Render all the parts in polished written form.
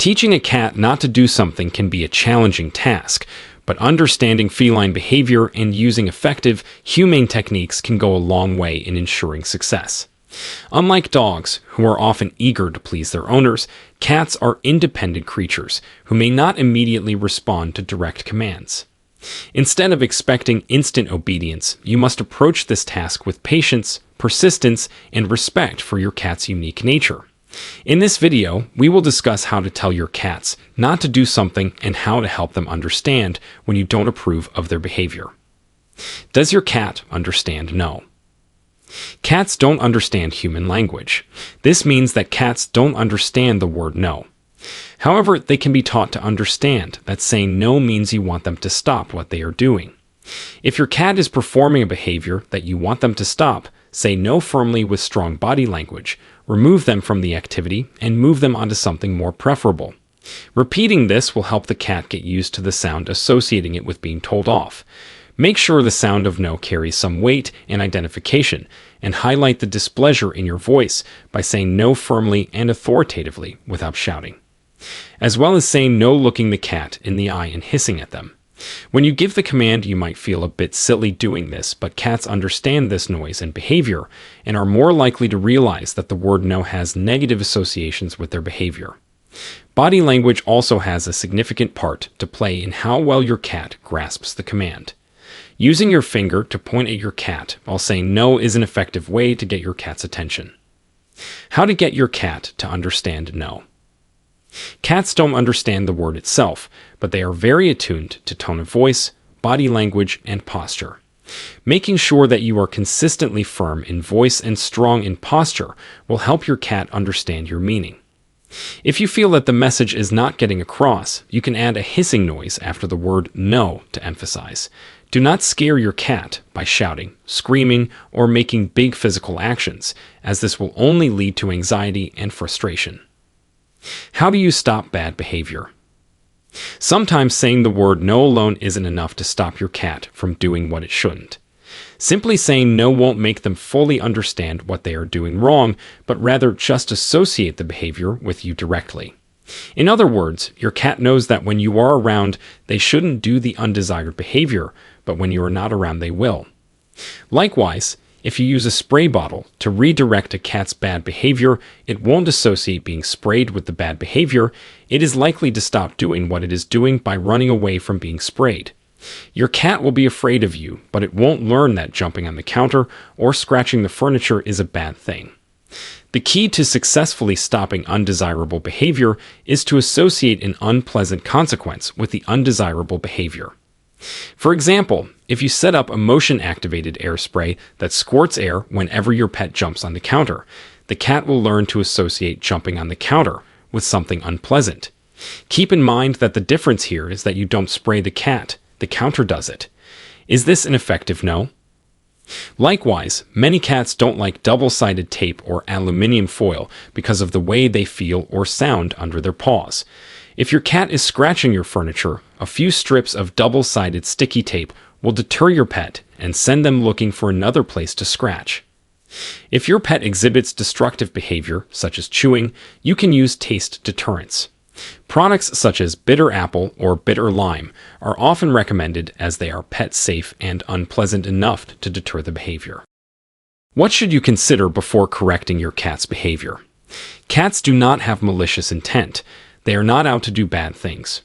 Teaching a cat not to do something can be a challenging task, but understanding feline behavior and using effective, humane techniques can go a long way in ensuring success. Unlike dogs, who are often eager to please their owners, cats are independent creatures who may not immediately respond to direct commands. Instead of expecting instant obedience, you must approach this task with patience, persistence, and respect for your cat's unique nature. In this video, we will discuss how to tell your cats not to do something and how to help them understand when you don't approve of their behavior. Does your cat understand no? Cats don't understand human language. This means that cats don't understand the word no. However, they can be taught to understand that saying no means you want them to stop what they are doing. If your cat is performing a behavior that you want them to stop, say no firmly with strong body language, remove them from the activity, and move them onto something more preferable. Repeating this will help the cat get used to the sound associating it with being told off. Make sure the sound of no carries some weight and identification, and highlight the displeasure in your voice by saying no firmly and authoritatively without shouting, as well as saying no looking the cat in the eye and hissing at them. When you give the command, you might feel a bit silly doing this, but cats understand this noise and behavior and are more likely to realize that the word no has negative associations with their behavior. Body language also has a significant part to play in how well your cat grasps the command. Using your finger to point at your cat while saying no is an effective way to get your cat's attention. How to get your cat to understand no. Cats don't understand the word itself, but they are very attuned to tone of voice, body language, and posture. Making sure that you are consistently firm in voice and strong in posture will help your cat understand your meaning. If you feel that the message is not getting across, you can add a hissing noise after the word no to emphasize. Do not scare your cat by shouting, screaming, or making big physical actions, as this will only lead to anxiety and frustration. How do you stop bad behavior? Sometimes saying the word no alone isn't enough to stop your cat from doing what it shouldn't. Simply saying no won't make them fully understand what they are doing wrong, but rather just associate the behavior with you directly. In other words, your cat knows that when you are around, they shouldn't do the undesired behavior, but when you are not around, they will. Likewise, if you use a spray bottle to redirect a cat's bad behavior, it won't associate being sprayed with the bad behavior. It is likely to stop doing what it is doing by running away from being sprayed. Your cat will be afraid of you, but it won't learn that jumping on the counter or scratching the furniture is a bad thing. The key to successfully stopping undesirable behavior is to associate an unpleasant consequence with the undesirable behavior. For example, if you set up a motion-activated air spray that squirts air whenever your pet jumps on the counter, the cat will learn to associate jumping on the counter with something unpleasant. Keep in mind that the difference here is that you don't spray the cat, the counter does it. Is this an effective no? Likewise, many cats don't like double-sided tape or aluminum foil because of the way they feel or sound under their paws. If your cat is scratching your furniture, a few strips of double-sided sticky tape will deter your pet and send them looking for another place to scratch. If your pet exhibits destructive behavior, such as chewing, you can use taste deterrents. Products such as bitter apple or bitter lime are often recommended as they are pet safe and unpleasant enough to deter the behavior. What should you consider before correcting your cat's behavior? Cats do not have malicious intent. They are not out to do bad things.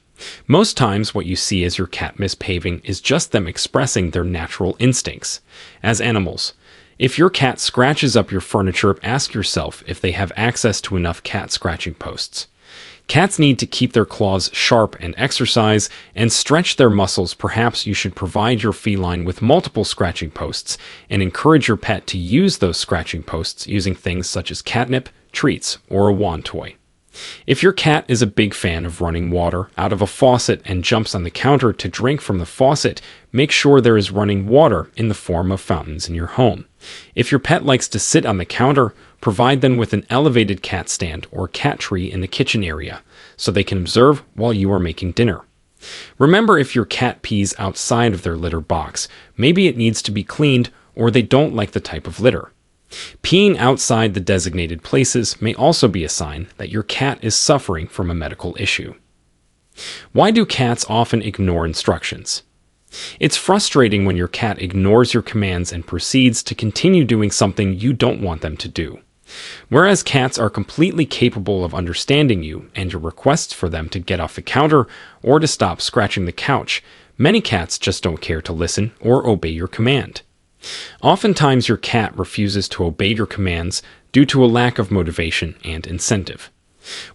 Most times what you see as your cat misbehaving is just them expressing their natural instincts. As animals, if your cat scratches up your furniture, ask yourself if they have access to enough cat scratching posts. Cats need to keep their claws sharp and exercise and stretch their muscles. Perhaps you should provide your feline with multiple scratching posts and encourage your pet to use those scratching posts using things such as catnip, treats, or a wand toy. If your cat is a big fan of running water out of a faucet and jumps on the counter to drink from the faucet, make sure there is running water in the form of fountains in your home. If your pet likes to sit on the counter, provide them with an elevated cat stand or cat tree in the kitchen area so they can observe while you are making dinner. Remember, if your cat pees outside of their litter box, maybe it needs to be cleaned or they don't like the type of litter. Peeing outside the designated places may also be a sign that your cat is suffering from a medical issue. Why do cats often ignore instructions? It's frustrating when your cat ignores your commands and proceeds to continue doing something you don't want them to do. Whereas cats are completely capable of understanding you and your requests for them to get off the counter or to stop scratching the couch, many cats just don't care to listen or obey your command. Oftentimes your cat refuses to obey your commands due to a lack of motivation and incentive.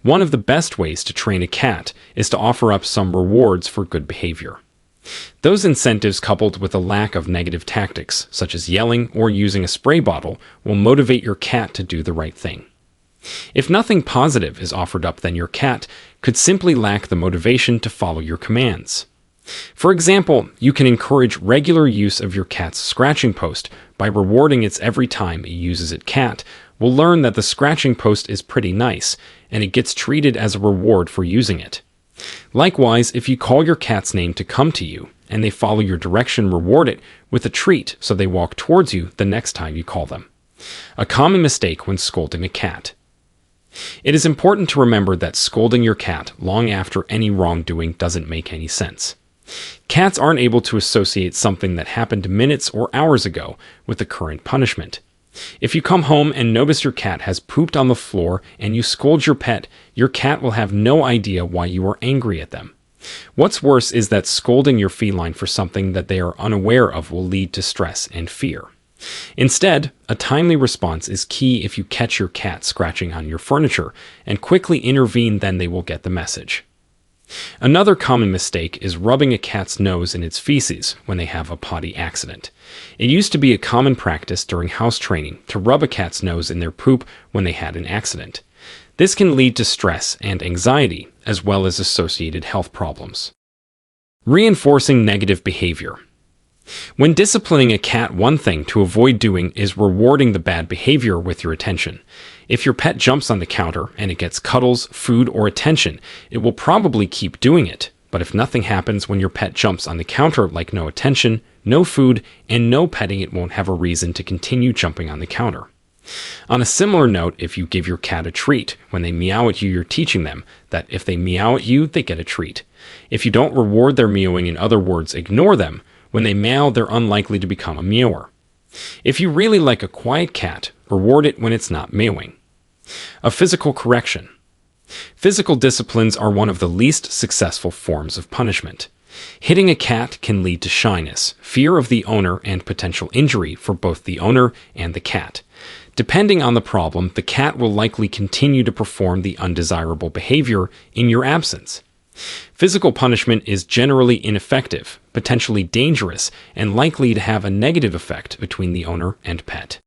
One of the best ways to train a cat is to offer up some rewards for good behavior. Those incentives, coupled with a lack of negative tactics, such as yelling or using a spray bottle, will motivate your cat to do the right thing. If nothing positive is offered up, then your cat could simply lack the motivation to follow your commands. For example, you can encourage regular use of your cat's scratching post by rewarding it every time it uses it. Cat will learn that the scratching post is pretty nice, and it gets treated as a reward for using it. Likewise, if you call your cat's name to come to you, and they follow your direction, reward it with a treat so they walk towards you the next time you call them. A common mistake when scolding a cat. It is important to remember that scolding your cat long after any wrongdoing doesn't make any sense. Cats aren't able to associate something that happened minutes or hours ago with the current punishment. If you come home and notice your cat has pooped on the floor and you scold your cat will have no idea why you are angry at them. What's worse is that scolding your feline for something that they are unaware of will lead to stress and fear. Instead, a timely response is key. If you catch your cat scratching on your furniture and quickly intervene, then they will get the message. Another common mistake is rubbing a cat's nose in its feces when they have a potty accident. It used to be a common practice during house training to rub a cat's nose in their poop when they had an accident. This can lead to stress and anxiety, as well as associated health problems. Reinforcing negative behavior. When disciplining a cat, one thing to avoid doing is rewarding the bad behavior with your attention. If your pet jumps on the counter and it gets cuddles, food, or attention, it will probably keep doing it. But if nothing happens when your pet jumps on the counter, like no attention, no food, and no petting, it won't have a reason to continue jumping on the counter. On a similar note, if you give your cat a treat, when they meow at you, you're teaching them that if they meow at you, they get a treat. If you don't reward their meowing, in other words, ignore them, when they meow, they're unlikely to become a meower. If you really like a quiet cat, reward it when it's not meowing. A physical correction. Physical disciplines are one of the least successful forms of punishment. Hitting a cat can lead to shyness, fear of the owner, and potential injury for both the owner and the cat. Depending on the problem, the cat will likely continue to perform the undesirable behavior in your absence. Physical punishment is generally ineffective, potentially dangerous, and likely to have a negative effect between the owner and pet.